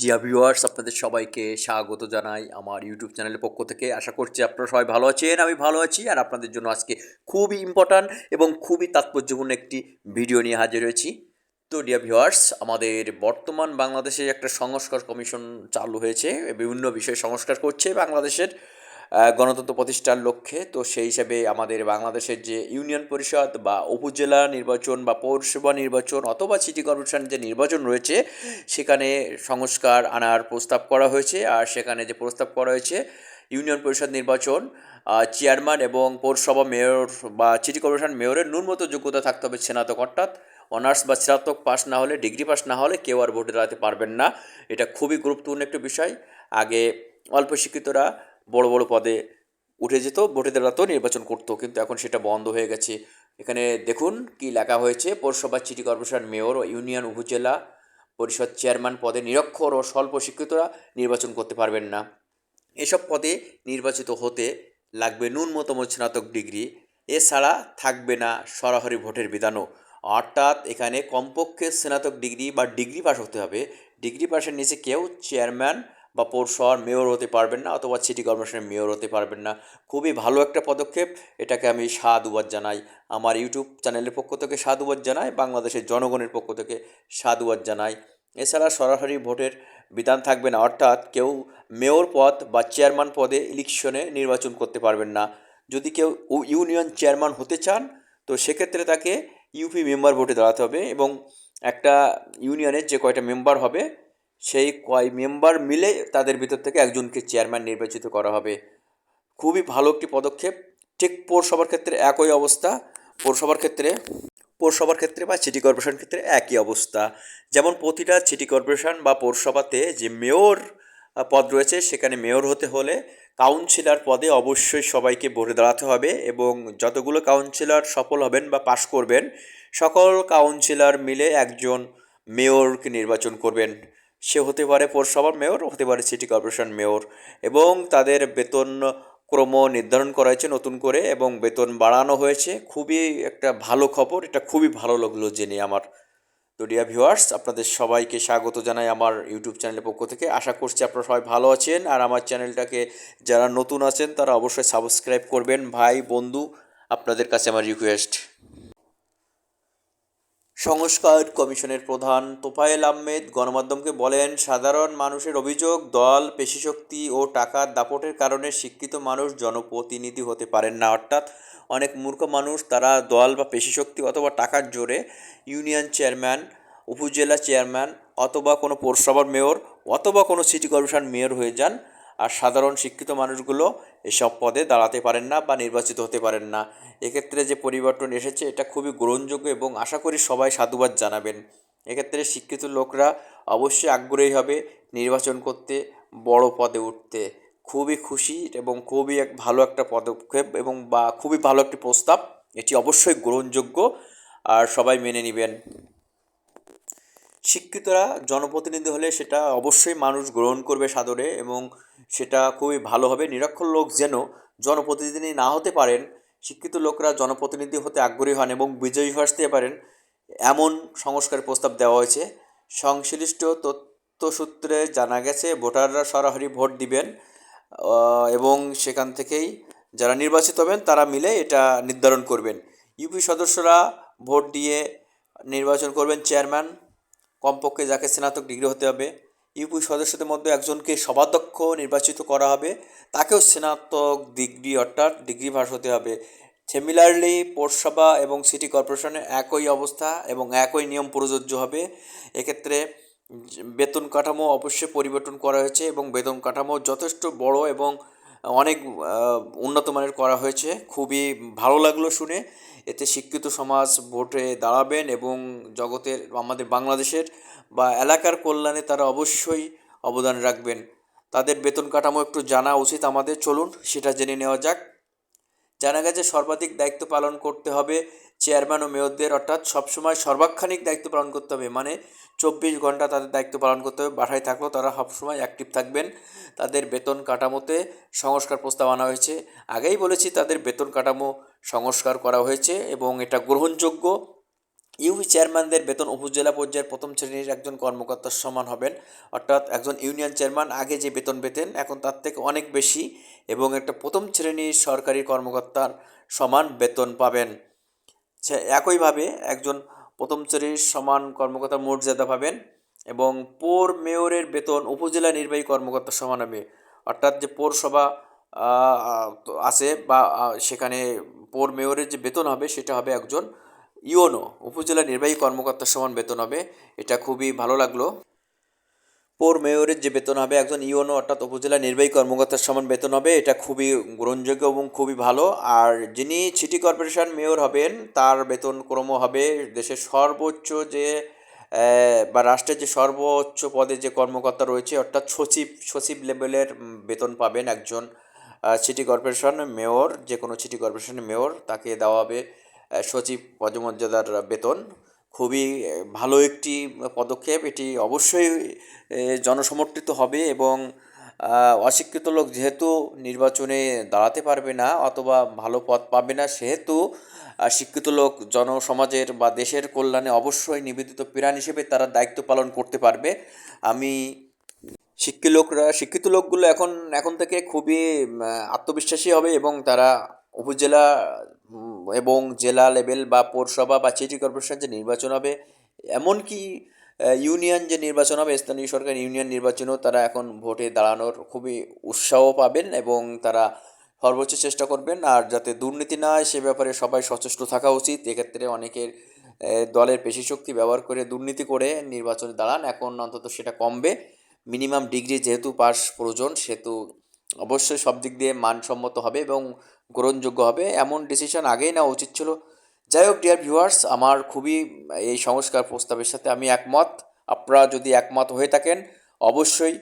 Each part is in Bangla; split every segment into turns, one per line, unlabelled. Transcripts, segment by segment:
ডিয়ার ভিউয়ার্স, আপনাদের সবাইকে স্বাগত জানাই আমার ইউটিউব চ্যানেলের পক্ষ থেকে। আশা করছি আপনারা সবাই ভালো আছেন, আমি ভালো আছি। আর আপনাদের জন্য আজকে খুবই ইম্পর্ট্যান্ট এবং খুবই তাৎপর্যপূর্ণ একটি ভিডিও নিয়ে হাজির হয়েছি। তো ডিয়ার ভিউয়ার্স, আমাদের বর্তমান বাংলাদেশে একটা সংস্কার কমিশন চালু হয়েছে, বিভিন্ন বিষয়ে সংস্কার করছে বাংলাদেশের গণতন্ত্র প্রতিষ্ঠার লক্ষ্যে। তো সেই হিসাবে আমাদের বাংলাদেশের যে ইউনিয়ন পরিষদ বা উপজেলা নির্বাচন বা পৌরসভা নির্বাচন অথবা সিটি কর্পোরেশন যে নির্বাচন রয়েছে, সেখানে সংস্কার আনার প্রস্তাব করা হয়েছে। আর সেখানে যে প্রস্তাব করা হয়েছে, ইউনিয়ন পরিষদ নির্বাচন চেয়ারম্যান এবং পৌরসভা মেয়র বা সিটি কর্পোরেশন মেয়রের ন্যূনতম যোগ্যতা থাকতে হবে স্নাতক, অর্থাৎ অনার্স বা স্নাতক পাস না হলে, ডিগ্রি পাস না হলে কেউ আর ভোটে দাঁড়াতে পারবেন না। এটা খুবই গুরুত্বপূর্ণ একটা বিষয়। আগে অল্প শিক্ষিতরা বড় বড় পদে উঠে যেত, ভোটে দাঁড়াতো, নির্বাচন করতো, কিন্তু এখন সেটা বন্ধ হয়ে গেছে। এখানে দেখুন কি লেখা হয়েছে: পৌরসভা, সিটি কর্পোরেশন মেয়র ও ইউনিয়ন উপজেলা পরিষদ চেয়ারম্যান পদে নিরক্ষর ও স্বল্প শিক্ষিতরা নির্বাচন করতে পারবেন না। এসব পদে নির্বাচিত হতে লাগবে ন্যূনতম স্নাতক ডিগ্রি। এছাড়া থাকবে না সরাসরি ভোটের বিধানও, অর্থাৎ এখানে কমপক্ষে স্নাতক ডিগ্রি বা ডিগ্রি পাস হতে হবে। ডিগ্রি পাসের নিচে কেউ চেয়ারম্যান বা পৌরসভার মেয়র হতে পারবেন না, অথবা সিটি কর্পোরেশনের মেয়র হতে পারবেন না। খুবই ভালো একটা পদক্ষেপ, এটাকে আমি সাধুবাদ জানাই। আমার ইউটিউব চ্যানেলের পক্ষ থেকে সাধুবাদ জানাই, বাংলাদেশের জনগণের পক্ষ থেকে সাধুবাদ জানাই। এছাড়া সরাসরি ভোটের বিধান থাকবে না, অর্থাৎ কেউ মেয়র পদ বা চেয়ারম্যান পদে ইলেকশনে নির্বাচন করতে পারবেন না। যদি কেউ ইউনিয়ন চেয়ারম্যান হতে চান, তো সেক্ষেত্রে তাকে ইউপি মেম্বার ভোটে দাঁড়াতে হবে, এবং একটা ইউনিয়নের যে কয়টা মেম্বার হবে, সেই কয় মেম্বার মিলে তাদের ভিতর থেকে একজনকে চেয়ারম্যান নির্বাচিত করা হবে। খুবই ভালো একটি পদক্ষেপ। ঠিক পৌরসভার ক্ষেত্রে একই অবস্থা। পৌরসভার ক্ষেত্রে পৌরসভার ক্ষেত্রে বা সিটি কর্পোরেশন ক্ষেত্রে একই অবস্থা। যেমন প্রতিটা সিটি কর্পোরেশন বা পৌরসভাতে যে মেয়র পদ রয়েছে, সেখানে মেয়র হতে হলে কাউন্সিলর পদে অবশ্যই সবাইকে ভোটে দাঁড়াতে হবে, এবং যতগুলো কাউন্সিলর সফল হবেন বা পাশ করবেন, সকল কাউন্সিলর মিলে একজন মেয়রকে নির্বাচন করবেন। সে হতে পারে পৌরসভার মেয়র, হতে পারে সিটি কর্পোরেশন মেয়র, এবং তাদের বেতন ক্রম নির্ধারণ করা হয়েছে নতুন করে, এবং বেতন বাড়ানো হয়েছে। খুবই একটা ভালো খবর, এটা খুবই ভালো লাগলো জেনে আমার। তো ডিয়ার ভিউয়ার্স, আপনাদের সবাইকে স্বাগত জানাই আমার ইউটিউব চ্যানেলের পক্ষ থেকে। আশা করছি আপনারা সবাই ভালো আছেন, আর আমার চ্যানেলটাকে যারা নতুন আছেন তারা অবশ্যই সাবস্ক্রাইব করবেন। ভাই বন্ধু, আপনাদের কাছে আমার রিকোয়েস্ট। সংস্কার কমিশনের প্রধান তোফায়েল আহমেদ গণমাধ্যমকে বলেন, সাধারণ মানুষের অভিযোগ, দল, পেশিশক্তি ও টাকার দাপটের কারণে শিক্ষিত মানুষ জনপ্রতিনিধি হতে পারেন না। অর্থাৎ অনেক মূর্খ মানুষ, তারা দল বা পেশিশক্তি অথবা টাকার জোরে ইউনিয়ন চেয়ারম্যান, উপজেলা চেয়ারম্যান, অথবা কোনো পৌরসভার মেয়র, অথবা কোনো সিটি কর্পোরেশন মেয়র হয়ে যান। আর সাধারণ শিক্ষিত মানুষগুলো এসব পদে দাঁড়াতে পারেন না বা নির্বাচিত হতে পারেন না। এক্ষেত্রে যে পরিবর্তন এসেছে, এটা খুবই গ্রহণযোগ্য, এবং আশা করি সবাই সাধুবাদ জানাবেন। এক্ষেত্রে শিক্ষিত লোকরা অবশ্যই আগ্রহী হবে নির্বাচন করতে, বড় পদে উঠতে। খুবই খুশি এবং খুবই ভালো একটা পদক্ষেপ, এবং বা খুবই ভালো একটি প্রস্তাব। এটি অবশ্যই গ্রহণযোগ্য, আর সবাই মেনে নেবেন। শিক্ষিতরা জনপ্রতিনিধি হলে সেটা অবশ্যই মানুষ গ্রহণ করবে সাদরে, এবং সেটা খুবই ভালো হবে। নিরক্ষর লোক যেন জনপ্রতিনিধি না হতে পারেন, শিক্ষিত লোকরা জনপ্রতিনিধি হতে আগ্রহী হন এবং বিজয়ী আসতে পারেন, এমন সংস্কারের প্রস্তাব দেওয়া হয়েছে। সংশ্লিষ্ট তথ্যসূত্রে জানা গেছে, ভোটাররা সরাসরি ভোট দিবেন, এবং সেখান থেকেই যারা নির্বাচিত হবেন তারা মিলে এটা নির্ধারণ করবেন। ইউপি সদস্যরা ভোট দিয়ে নির্বাচন করবেন চেয়ারম্যান, কমপক্ষে যাকে স্নাতক ডিগ্রি হতে হবে। ইউপি সদস্যদের মধ্যে একজনকে সভাধ্যক্ষ নির্বাচিত করা হবে, তাকেও স্নাতক ডিগ্রি অর্থাৎ ডিগ্রি পাস হতে হবে। সিমিলারলি পৌরসভা এবং সিটি কর্পোরেশনে একই অবস্থা এবং একই নিয়ম প্রযোজ্য হবে। এক্ষেত্রে বেতন কাঠামো অবশ্যই পরিবর্তন করা হয়েছে, এবং বেতন কাঠামো যথেষ্ট বড় এবং অনেক উন্নত মানের করা হয়েছে। খুবই ভালো লাগলো শুনে। এতে শিক্ষিত সমাজ ভোটে দাঁড়াবেন, এবং জগতের, আমাদের বাংলাদেশের বা এলাকার কল্যাণে তারা অবশ্যই অবদান রাখবেন। তাদের বেতন কাঠামো একটু জানা উচিত আমাদের, চলুন সেটা জেনে নেওয়া যাক। জানা গেছে সর্বাধিক দায়িত্ব পালন করতে হবে চেয়ারম্যান ও মেয়রদের, অর্থাৎ সবসময় সর্বাক্ষণিক দায়িত্ব পালন করতে হবে, মানে 24 ঘন্টা তাদের দায়িত্ব পালন করতে হবে। বাসায় থাকলেও তারা সবসময় অ্যাক্টিভ থাকবেন। তাদের বেতন কাঠামোতে সংস্কার প্রস্তাব আনা হয়েছে। আগেই বলেছি তাদের বেতন কাঠামো সংস্কার করা হয়েছে, এবং এটা গ্রহণযোগ্য। ইউপি চেয়ারম্যানদের বেতন উপজেলা পর্যায়ের প্রথম শ্রেণীর একজন কর্মকর্তার সমান হবেন, অর্থাৎ একজন ইউনিয়ন চেয়ারম্যান আগে যে বেতন পেতেন এখন তার থেকে অনেক বেশি, এবং একটা প্রথম শ্রেণীর সরকারি কর্মকর্তার সমান বেতন পাবেন। সে একইভাবে একজন প্রথম শ্রেণীর সমান কর্মকর্তার মর্যাদা পাবেন, এবং পৌর মেয়রের বেতন উপজেলা নির্বাহী কর্মকর্তার সমান হবে, অর্থাৎ যে পৌরসভা আছে বা সেখানে পৌর মেয়রের যে বেতন হবে সেটা হবে একজন ইওনো উপজেলা নির্বাহী কর্মকর্তার সমান বেতন হবে। এটা খুবই ভালো লাগলো। পৌর মেয়রের যে বেতন হবে একজন ইওনো অর্থাৎ উপজেলা নির্বাহী কর্মকর্তার সমান বেতন হবে, এটা খুবই গ্রহণযোগ্য এবং খুবই ভালো। আর যিনি সিটি কর্পোরেশন মেয়র হবেন তার বেতন ক্রম হবে দেশের সর্বোচ্চ যে বা রাষ্ট্রের যে সর্বোচ্চ পদে যে কর্মকর্তা রয়েছে, অর্থাৎ সচিব লেভেলের বেতন পাবেন একজন সিটি কর্পোরেশন মেয়র। যে কোনো সিটি কর্পোরেশনের মেয়র তাকে দেওয়া হবে সচিব পদমর্যাদার বেতন। খুবই ভালো একটি পদক্ষেপ এটি, অবশ্যই জনসমর্থিত হবে, এবং অশিক্ষিত লোক যেহেতু নির্বাচনে দাঁড়াতে পারবে না অথবা ভালো পদ পাবে না, সেহেতু শিক্ষিত লোক জনসমাজের বা দেশের কল্যাণে অবশ্যই নিবেদিত প্রাণ হিসেবে তারা দায়িত্ব পালন করতে পারবে। আমি শিক্ষিত লোকগুলো এখন থেকে খুবই আত্মবিশ্বাসী হবে, এবং তারা উপজেলা এবং জেলা লেভেল বা পৌরসভা বা সিটি কর্পোরেশন যে নির্বাচন হবে, এমনকি ইউনিয়ন যে নির্বাচন হবে, স্থানীয় সরকার ইউনিয়ন নির্বাচনেও তারা এখন ভোটে দাঁড়ানোর খুবই উৎসাহ পাবেন, এবং তারা সর্বোচ্চ চেষ্টা করবেন। আর যাতে দুর্নীতি না হয় সে ব্যাপারে সবাই সচেষ্ট থাকা উচিত। এক্ষেত্রে অনেকের দলের পেশিশক্তি ব্যবহার করে দুর্নীতি করে নির্বাচনে দাঁড়ান, এখন অন্তত সেটা কমবে। মিনিমাম ডিগ্রি যেহেতু পাস প্রয়োজন, সেহেতু অবশ্যই সব দিক দিয়ে মানসম্মত হবে এবং গ্রহণযোগ্য হবে। এমন ডিসিশন আগেই নেওয়া উচিত ছিল। যাই হোক ডিয়ার ভিউয়ার্স, আমার খুবই এই সংস্কার প্রস্তাবের সাথে আমি একমত। আপনারা যদি একমত হয়ে থাকেন অবশ্যই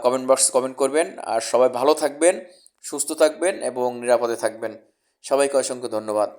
কমেন্ট বক্স কমেন্ট করবেন। আর সবাই ভালো থাকবেন, সুস্থ থাকবেন এবং নিরাপদে থাকবেন। সবাইকে অসংখ্য ধন্যবাদ।